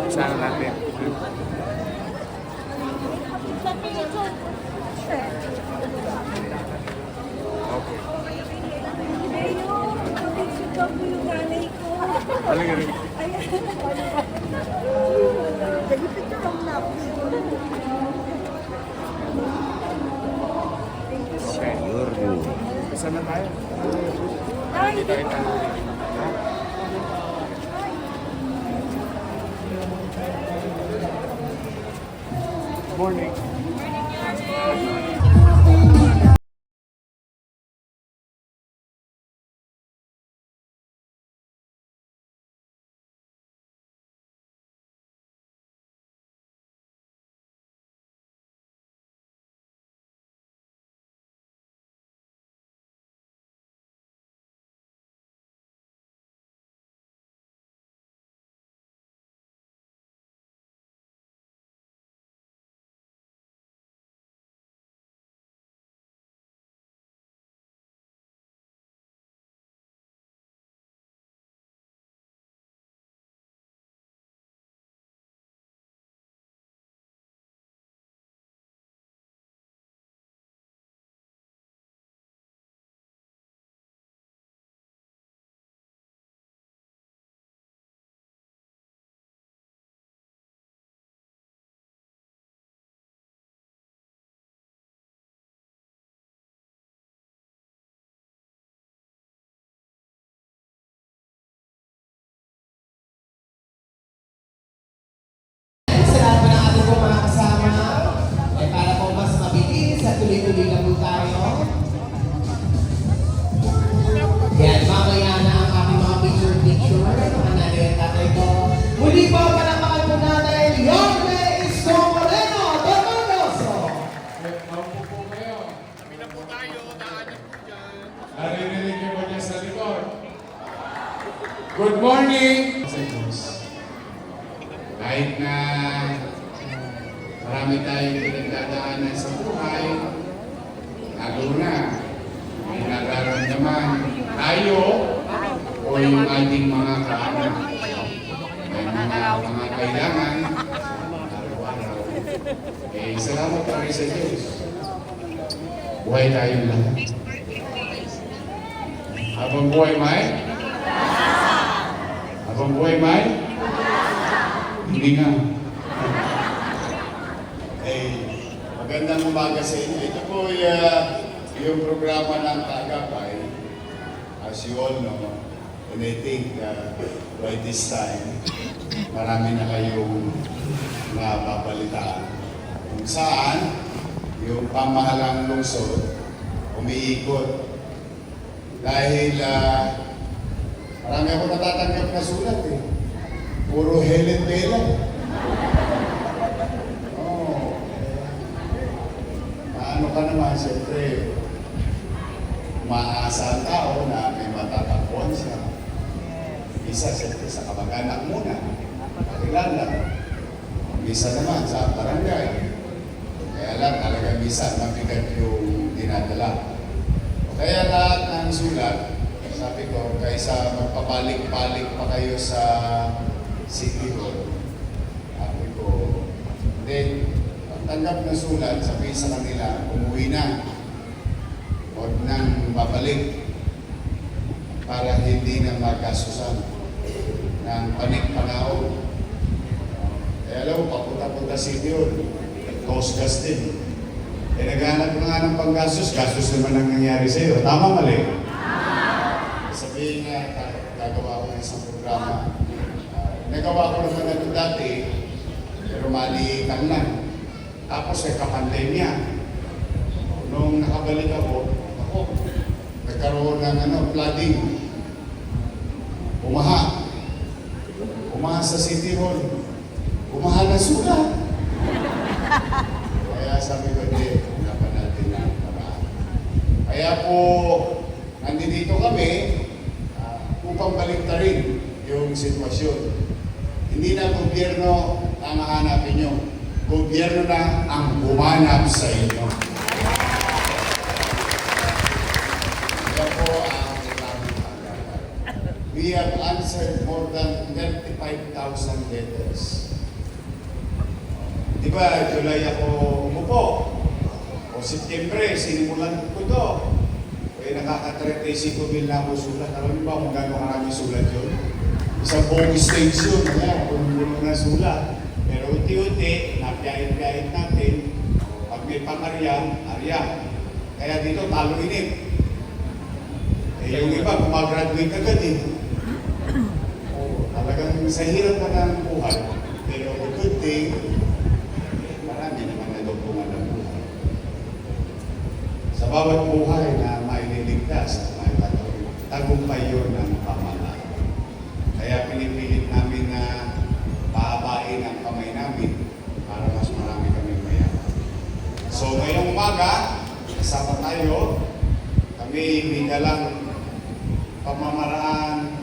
Sana natin. Okay. Talaga rin. Okay. Isa na tayo. Hindi tayo tanong. Morning. Tuloy-tuloy na po tayo. Yan, mamaya na ang aking mga picture-picture. Mga nanay at tatay ko. Muli po, palakpakan po natin, Yorme Isko Moreno, Donoso. Maupo po kayo. Kami na po tayo, daanin po dyan. Naririnig niyo po niya sa likod. Good morning! Kahit na marami tayong pinagdadaanan sa buhay, lalo na may nararamdaman tayo o yung ating mga kaanak. May mga kailangan araw-araw. Eh, salamat pa rin sa Diyos. Buhay tayong lahat. Habang buhay may? Habang buhay may? Hindi nga. Magandang umaga sa inyo. Ito po yung programa ng Kaagapay, as you all know, and I think by this time, marami na kayong nababalitaan kung saan yung pamahalang lungsod umiikot. Dahil marami ako natatanggap na sulat eh. Puro Helen Bela. Ano ka naman, siyempre, umaasa ang tao na may matatakbuhan siya. Isa siyempre sa kamag-anak muna, kakilala. Isa naman sa barangay. Kaya lang talaga minsan mabigat yung dinadala. Kaya lahat ng sulat, sabi ko, kaysa magpapalik-palik pa kayo sa City Hall, sabi ko, hindi, tanggap na sulat, sabi sa kanila, umuwi na. Huwag nang babalik para hindi na magkasusan ng panik-panao. Kaya alam mo, papunta-punta City Hall, cost gas din. Eh, naghanap na nga ng panggastos, gastos naman ang nangyari sa'yo. Tama, mali? Sabihin nga, gagawa ko ng isang programa. Nagawa ko naman na ito dati, pero maliitan lang. Tapos ay kapandemya. Nung nakabalik ako, nagkaroon ng flooding. Umaha. Umaha sa City Hall. Umaha na sulat. Kaya sabi ko, hindi, dapat natin na paraan. Kaya po, nandito kami upang baliktarin yung sitwasyon. Hindi na gobyerno ang hahanapin nyo. Gobyerno na ang humanap sa inyo. Kaya po ang ilang we we have answered more than 35,000 letters. Di ba, July ako umupo. O Setyembre, sinimulan ko to. Nakaka-35,000 na ako sulat. Alam niyo ba kung gano'ng maraming sulat yun? Isang buong stage yun. Kaya, puno na sulat. Pero unti-unti, napiyahit-piyahit natin. Pag may pangarya, arya. Kaya dito, talo-inip. Yung iba, kumagraduate agad eh. Talagang sa hirap na ng buhay. Pero the good thing, marami naman nadugtungan ng buhay. Sa bawat buhay na may niligtas at may tagumpay yun ng pamahalaan. Kaya pinipilit namin na pahabain ang kamay namin para mas marami kaming mayaman. So ngayong umaga, kasama tayo, kami may dalang pamamaraan.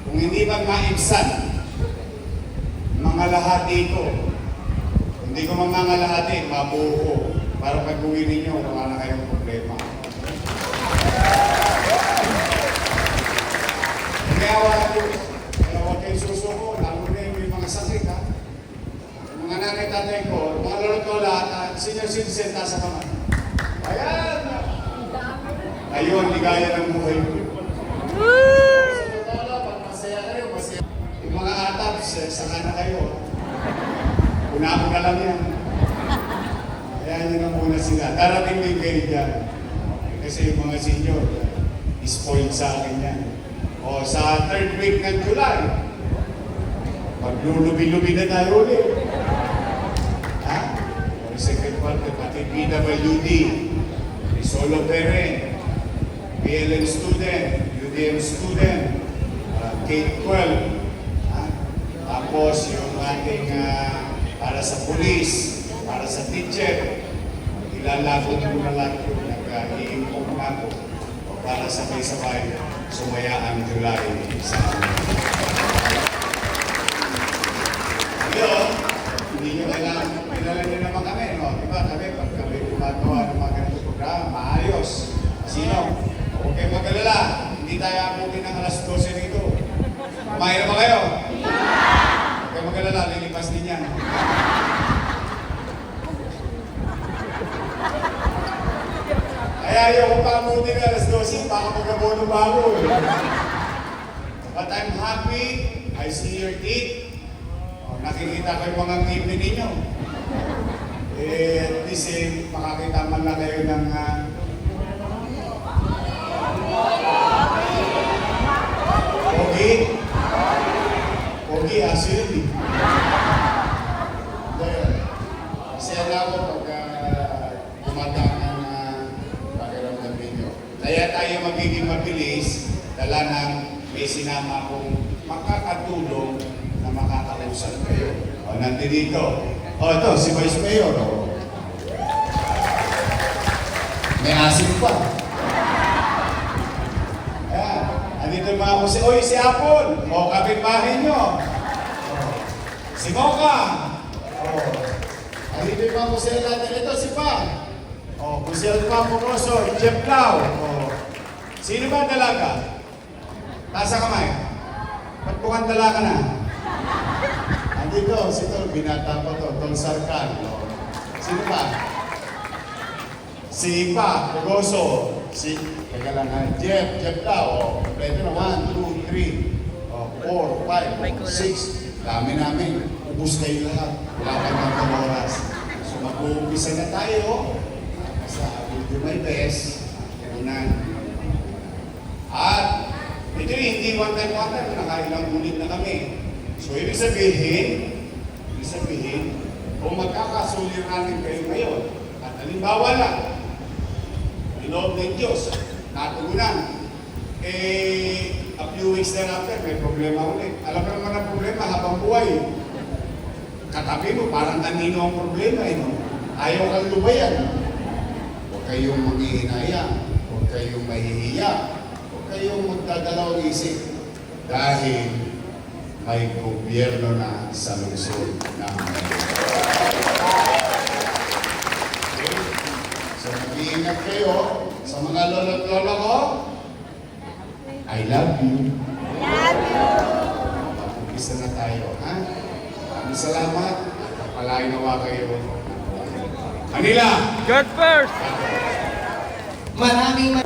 Kung hindi man maibsan, mga lahati ko, hindi ko mangangalahati, mabuo ko. Para pag uwi ninyo, wala na kayong problema. Kaya huwag kayong susuko, lalo na yung may mga sakit, ha? Yung mga nanay tatay ko, mga lolo't lola, at senior citizen, tasa naman. Ayan! Ayun, ligaya ng buhay ko. Sa totoo lang, pag masaya kayo, masaya. Yung mga atabs, saka na kayo. Una ko na lang yan. Kaya nyo na muna sila. Darating din kayo dyan. Kasi yung mga senior, spoiled sa akin yan. O sa 3rd week ng July, maglulubi-lubi na tayo ulit. Ha? O second quarter, pati PWD, solo parent, PLN student, UDM student, K-12. Tapos yung ating para sa police, para sa teacher, ilalako ko na lang yung nag-iimpong na ko para sabay-sabay sumaya ang July sa amin. Ngayon, hindi nyo kailangan, kilala nyo naman kami, no? Diba kami, pag kami gumagawa ng mga ganitong programa, maayos. Sino? Huwag kayong mag-alala, hindi tayo abutin ng alas 12 nito. Kumain na ba kayo? Huwag kayong mag-alala, lilipas din yan. Kaya yung pamuti na alas 12, baka mag-abono ba ako eh. But I'm happy, I see your teeth. Nakikita ko yung mga ngipin ninyo. At least makakita man lang kayo ng pogi. Pogi, aso yun eh. Masaya na ako pag gumagang kaya tayo magiging mabilis, dala ng may sinama akong makakatulong na makakausap kayo. O, nandito. O, ito, si Vice Mayor. O. May asin pa. Ayan. Andito mga ko si, oy, si Apple. O, kapitbahay nyo. O. Si Mocha. O. Andito yung mga ko si natin. Ito, si Pa. O, kung si Alfa Moroso, Jeff Lau. O. Sino ba ang dalaga? Tasa kamay. Ba't mukhang dalaga na? Andito, si Tol, binata pa to, Tol Sarkan. O. Sino ba? Si Pa, Pugoso. Si, teka lang ha, Jeff Lau. O, kompleto na, 1, 2, 3, 4, 5, 6. Dami namin. Ubus kayo lahat. Wala kayo ng oras. So, mag-uumpisa na tayo. Sa do my best. Ganun. At ito hindi one time, nakailang ulit na kami. So ibig sabihin, kung magkakasuliranin kayo ngayon, at halimbawa lang, loob ng Diyos, natugunan, a few weeks thereafter, may problema ulit. Alam mo naman ang problema habang buhay. Katabi mo, parang kanino ang problema, no? Ayaw kang lubayan. Huwag kayong manghihinayang, huwag kayong mahihiya, huwag kayong magdadalaw isip dahil may gobyerno na sa lungsod ng okay? So mag-iingat kayo sa mga lolo't lolo ko. I love you. Mag-umpisa na tayo, ha? Maraming salamat. Palain nawa kayo. Manila! God first! Maraming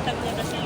Nagtatag muna siya.